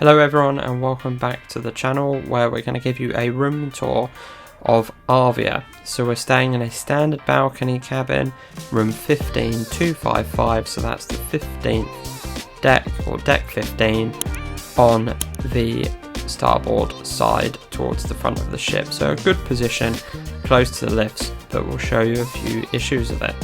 Hello everyone and welcome back to the channel where we're going to give you a room tour of Arvia. So we're staying in a standard balcony cabin, room 15255, so that's the 15th deck or deck 15 on the starboard side towards the front of the ship. So a good position close to the lifts, but we'll show you a few issues of it.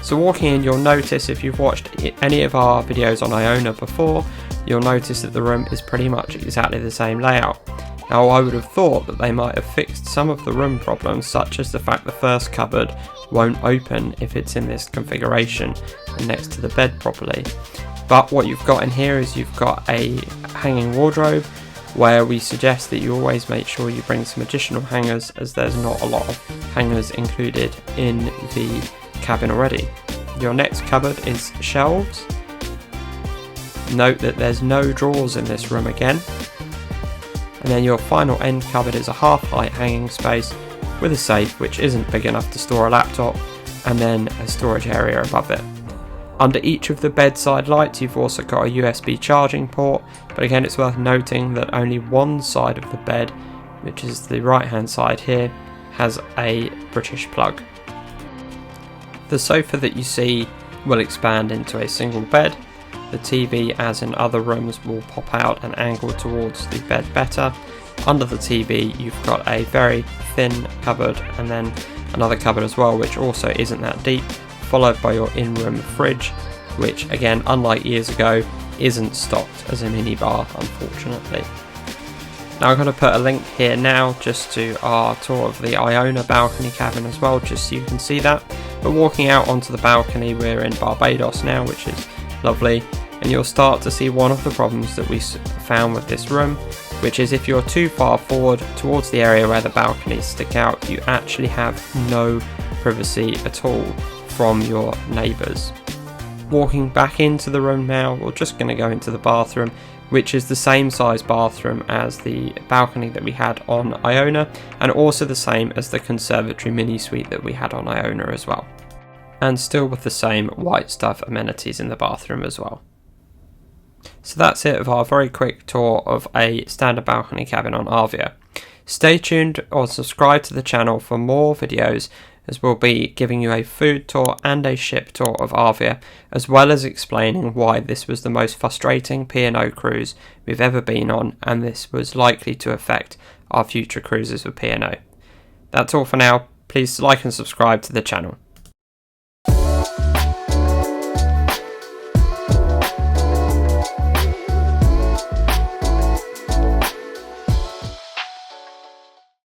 So walking in, you'll notice if you've watched any of our videos on Iona before, you'll notice that the room is pretty much exactly the same layout. Now I would have thought that they might have fixed some of the room problems, such as the fact the first cupboard won't open if it's in this configuration and next to the bed properly. But what you've got in here is you've got a hanging wardrobe, where we suggest that you always make sure you bring some additional hangers, as there's not a lot of hangers included in the cabin already. Your next cupboard is shelves. Note that there's no drawers in this room again. And then your final end cupboard is a half-height hanging space with a safe which isn't big enough to store a laptop, and then a storage area above it. Under each of the bedside lights you've also got a USB charging port, but again it's worth noting that only one side of the bed, which is the right hand side here, has a British plug. The sofa that you see will expand into a single bed. The TV, as in other rooms, will pop out and angle towards the bed better. Under the TV you've got a very thin cupboard and then another cupboard as well, which also isn't that deep, followed by your in-room fridge, which again, unlike years ago, isn't stocked as a minibar, unfortunately. Now I'm going to put a link here now just to our tour of the Iona balcony cabin as well, just so you can see that. But walking out onto the balcony, we're in Barbados now, which is lovely, and you'll start to see one of the problems that we found with this room, which is if you're too far forward towards the area where the balconies stick out, you actually have no privacy at all from your neighbours. Walking back into the room now, we're just going to go into the bathroom, which is the same size bathroom as the balcony that we had on Iona, and also the same as the conservatory mini suite that we had on Iona as well. And still with the same white stuff amenities in the bathroom as well. So that's it of our very quick tour of a standard balcony cabin on Arvia. Stay tuned or subscribe to the channel for more videos, as we'll be giving you a food tour and a ship tour of Arvia, as well as explaining why this was the most frustrating P O cruise we've ever been on, and this was likely to affect our future cruises with P O. That's all for now. Please like and subscribe to the channel.